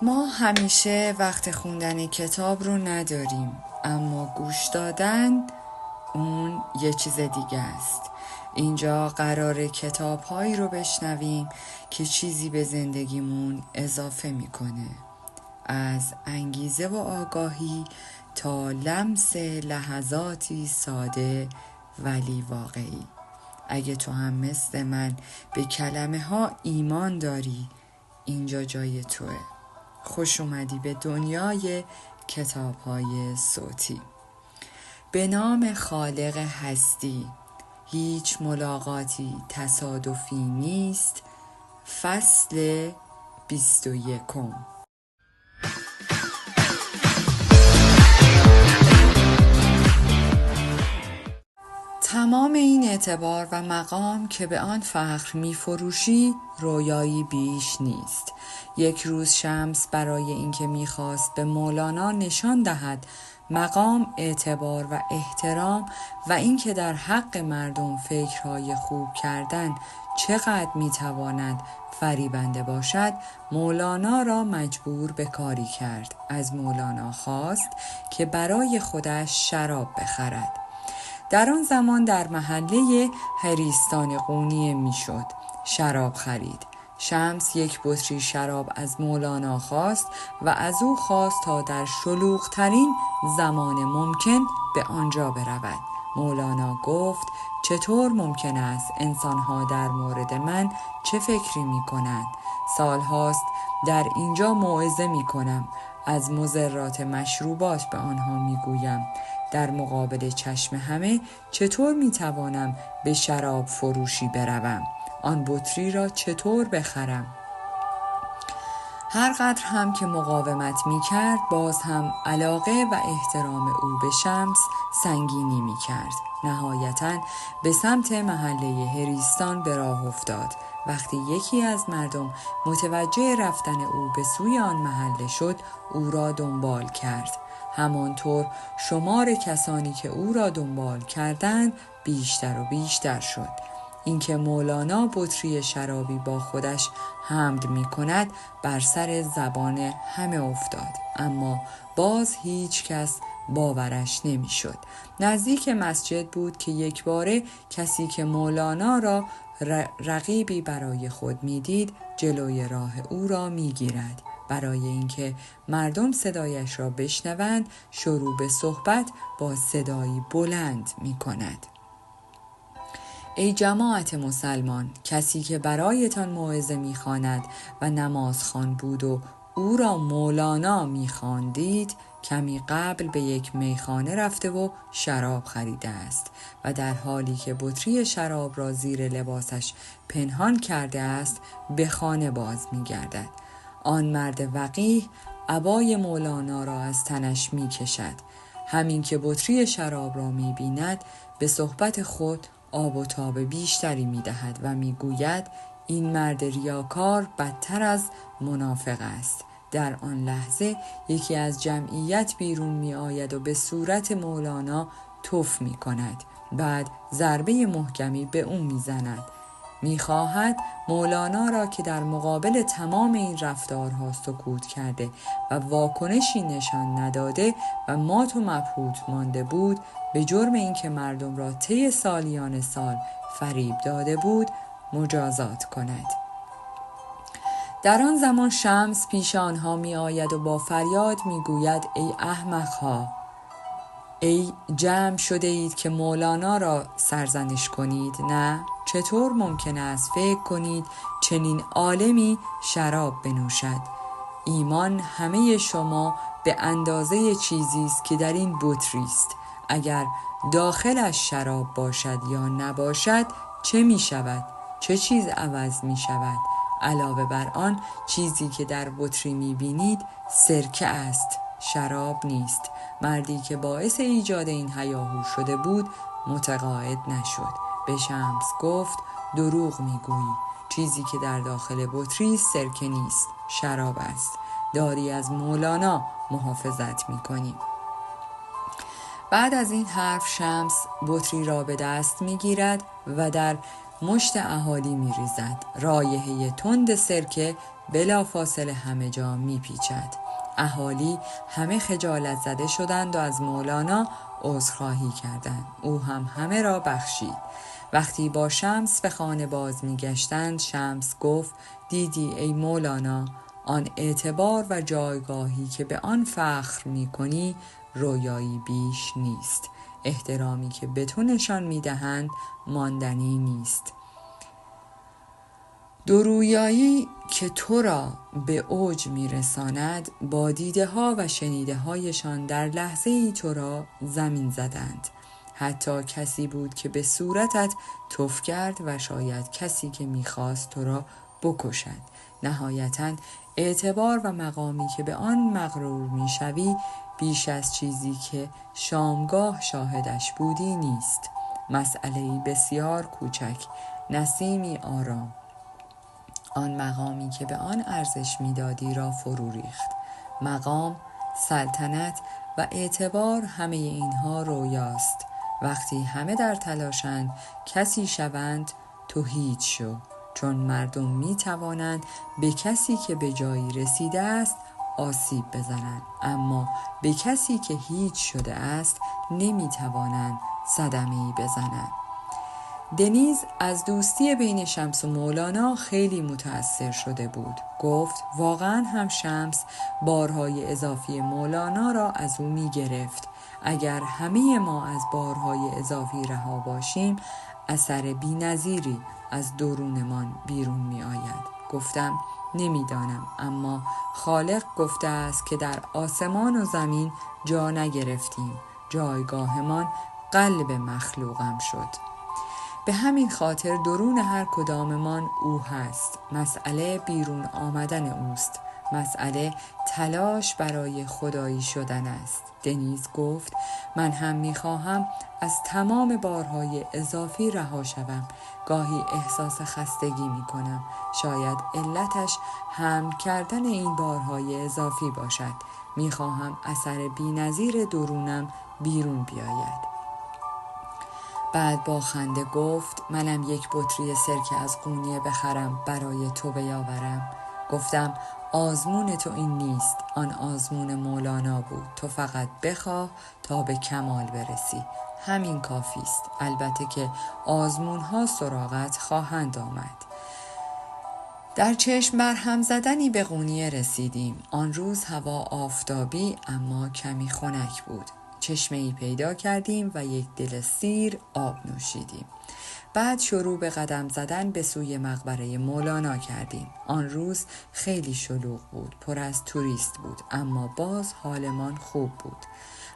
ما همیشه وقت خوندن کتاب رو نداریم، اما گوش دادن اون یه چیز دیگه است. اینجا قراره کتاب‌هایی رو بشنویم که چیزی به زندگیمون اضافه میکنه، از انگیزه و آگاهی تا لمس لحظاتی ساده ولی واقعی. اگه تو هم مثل من به کلمه ها ایمان داری، اینجا جای توه. خوش اومدی به دنیای کتاب های صوتی. به نام خالق هستی، هیچ ملاقاتی تصادفی نیست. فصل 21. تمام این اعتبار و مقام که به آن فخر می فروشی رویایی بیش نیست. یک روز شمس برای اینکه می‌خواست به مولانا نشان دهد مقام، اعتبار و احترام و اینکه در حق مردم فکرهای خوب کردن چقدر میتواند فریبنده باشد، مولانا را مجبور به کاری کرد. از مولانا خواست که برای خودش شراب بخرد. در آن زمان در محله هریستان قونیه میشد شراب خرید. شمس یک بطری شراب از مولانا خواست و از او خواست تا در شلوغ‌ترین زمان ممکن به آنجا برود. مولانا گفت: چطور ممکن است انسان‌ها در مورد من چه فکری می‌کنند؟ سالهاست در اینجا موعظه می‌کنم، از مضرات مشروبات به آنها می‌گویم. در مقابل چشم همه چطور میتوانم به شراب فروشی بروم؟ آن بطری را چطور بخرم؟ هر قدر هم که مقاومت میکرد، باز هم علاقه و احترام او به شمس سنگینی میکرد. نهایتاً به سمت محله هریستان به راه افتاد. وقتی یکی از مردم متوجه رفتن او به سوی آن محله شد، او را دنبال کرد. همانطور شمار کسانی که او را دنبال کردند بیشتر و بیشتر شد. اینکه مولانا بطری شرابی با خودش حمل می کند بر سر زبان همه افتاد، اما باز هیچ کس باورش نمی شد. نزدیک مسجد بود که یک باره کسی که مولانا را رقیبی برای خود می دید جلوی راه او را می گیرد. برای اینکه مردم صدایش را بشنوند شروع به صحبت با صدایی بلند می کند. ای جماعت مسلمان، کسی که برایتان موعظه می خواند و نمازخوان بود و او را مولانا می خواندید، کمی قبل به یک میخانه رفته و شراب خریده است و در حالی که بطری شراب را زیر لباسش پنهان کرده است به خانه باز می گردد. آن مرد وقیح عبای مولانا را از تنش می کشد. همین که بطری شراب را می بیند به صحبت خود آب و تاب بیشتری می دهد و می گوید: این مرد ریاکار بدتر از منافق است. در آن لحظه یکی از جمعیت بیرون می آید و به صورت مولانا تف می کند. بعد ضربه محکمی به او می زند. می خواهد مولانا را که در مقابل تمام این رفتارها سکوت کرده و واکنشی نشان نداده و مات و مبهوت مانده بود، به جرم اینکه مردم را طی سالیان سال فریب داده بود مجازات کند. در آن زمان شمس پیش آنها می آید و با فریاد می گوید: ای احمقها، ای جمع شده اید که مولانا را سرزنش کنید؟ نه؟ چطور ممکن است فکر کنید چنین عالمی شراب بنوشد؟ ایمان همه شما به اندازه چیزی است که در این بطری است. اگر داخلش شراب باشد یا نباشد چه می شود؟ چه چیز عوض می شود؟ علاوه بر آن چیزی که در بطری می بینید سرکه است، شراب نیست. مردی که باعث ایجاد این هیاهو شده بود متقاعد نشد. به شمس گفت: دروغ میگویی. چیزی که در داخل بطری سرکه نیست، شراب است. داری از مولانا محافظت میکنی. بعد از این حرف شمس بطری را به دست میگیرد و در مشت اهالی میریزد. رایحه تند سرکه بلافاصله همه جا میپیچد. اهالی همه خجالت زده شدند و از مولانا عذرخواهی کردند. او هم همه را بخشید. وقتی با شمس به خانه باز میگشتند، شمس گفت: دیدی ای مولانا، آن اعتبار و جایگاهی که به آن فخر میکنی رویایی بیش نیست. احترامی که به تو نشان میدهند ماندنی نیست. دورویایی که تو را به اوج میرساند، با دیده ها و شنیده هایشان در لحظه ای تو را زمین زدند. حتی کسی بود که به صورتت تف کرد و شاید کسی که میخواست تو را بکشد. نهایتاً اعتبار و مقامی که به آن مغرور میشوی بیش از چیزی که شامگاه شاهدش بودی نیست. مسئله‌ای بسیار کوچک، نسیمی آرام. آن مقامی که به آن ارزش میدادی را فرو ریخت. مقام، سلطنت و اعتبار، همه اینها رویاست. وقتی همه در تلاشند کسی شوند، تو هیچ شو. چون مردم می توانند به کسی که به جایی رسیده است آسیب بزنند، اما به کسی که هیچ شده است نمی توانند صدمه‌ای بزنند. دنیز از دوستی بین شمس و مولانا خیلی متأثر شده بود. گفت واقعا هم شمس بارهای اضافی مولانا را از او می گرفت. اگر همه ما از بارهای اضافی رها باشیم، اثر بی‌نظیری از درونمان بیرون می آید. گفتم نمیدانم، اما خالق گفته است که در آسمان و زمین جا نگرفتیم. جایگاهمان قلب مخلوقم شد. به همین خاطر درون هر کداممان او هست. مسئله بیرون آمدن اوست. مسئله تلاش برای خدایی شدن است. دنیز گفت من هم میخواهم از تمام بارهای اضافی رها شوم. گاهی احساس خستگی میکنم. شاید علتش حمل کردن این بارهای اضافی باشد. میخواهم اثر بی‌نظیر درونم بیرون بیاید. بعد با خنده گفت منم یک بطری سرکه از قونیه بخرم برای تو بیاورم. گفتم آزمون تو این نیست، آن آزمون مولانا بود. تو فقط بخواه تا به کمال برسی. همین کافی است. البته که آزمون ها سراغت خواهند آمد. در چشم برهم زدنی به قونیه رسیدیم. آن روز هوا آفتابی اما کمی خنک بود. چشمه‌ای پیدا کردیم و یک دل سیر آب نوشیدیم. بعد شروع به قدم زدن به سوی مقبره مولانا کردیم. آن روز خیلی شلوغ بود، پر از توریست بود، اما باز حالمان خوب بود.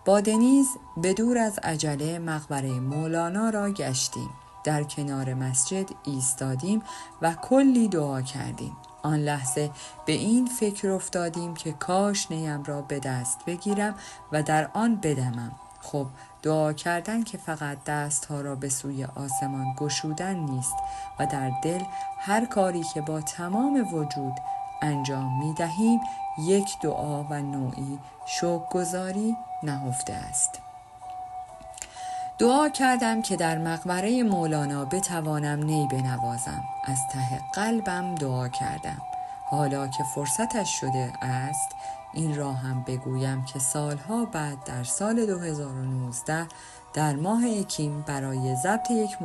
با دنیز به دور از عجله مقبره مولانا را گشتیم. در کنار مسجد ایستادیم و کلی دعا کردیم. آن لحظه به این فکر افتادیم که کاش نیم را به دست بگیرم و در آن بدمم. خب دعا کردن که فقط دستها را به سوی آسمان گشودن نیست و در دل هر کاری که با تمام وجود انجام می دهیم یک دعا و نوعی شکرگزاری نهفته است. دعا کردم که در مقبره مولانا بتوانم نی بنوازم. از ته قلبم دعا کردم. حالا که فرصتش شده است این را هم بگویم که سالها بعد در سال 2019 در ماه اکیم برای ضبط یک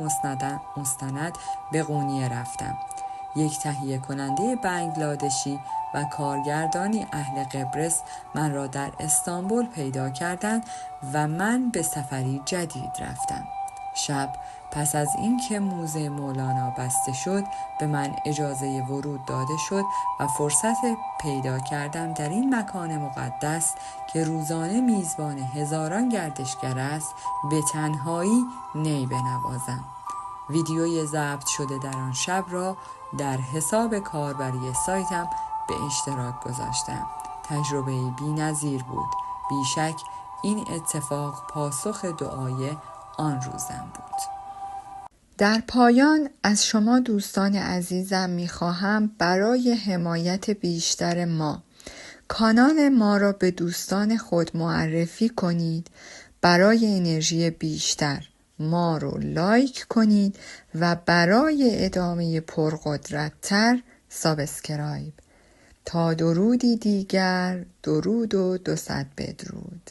مستند به قونیه رفتم. یک تهیه کننده بنگلادشی و کارگردانی اهل قبرس من را در استانبول پیدا کردند و من به سفری جدید رفتم. شب پس از اینکه موزه مولانا بسته شد به من اجازه ورود داده شد و فرصت پیدا کردم در این مکان مقدس که روزانه میزبان هزاران گردشگر است به تنهایی نی بنوازم. ویدیوی ضبط شده در آن شب را در حساب کاربری سایتم به اشتراک گذاشتم. تجربه بی‌نظیر بود. بیشک این اتفاق پاسخ دعای آن روزم بود. در پایان از شما دوستان عزیزم می‌خواهم برای حمایت بیشتر ما کانال ما را به دوستان خود معرفی کنید. برای انرژی بیشتر ما رو لایک کنید و برای ادامه پرقدرت‌تر سابسکرایب. تا درودی دیگر، درود و 200 بدرود.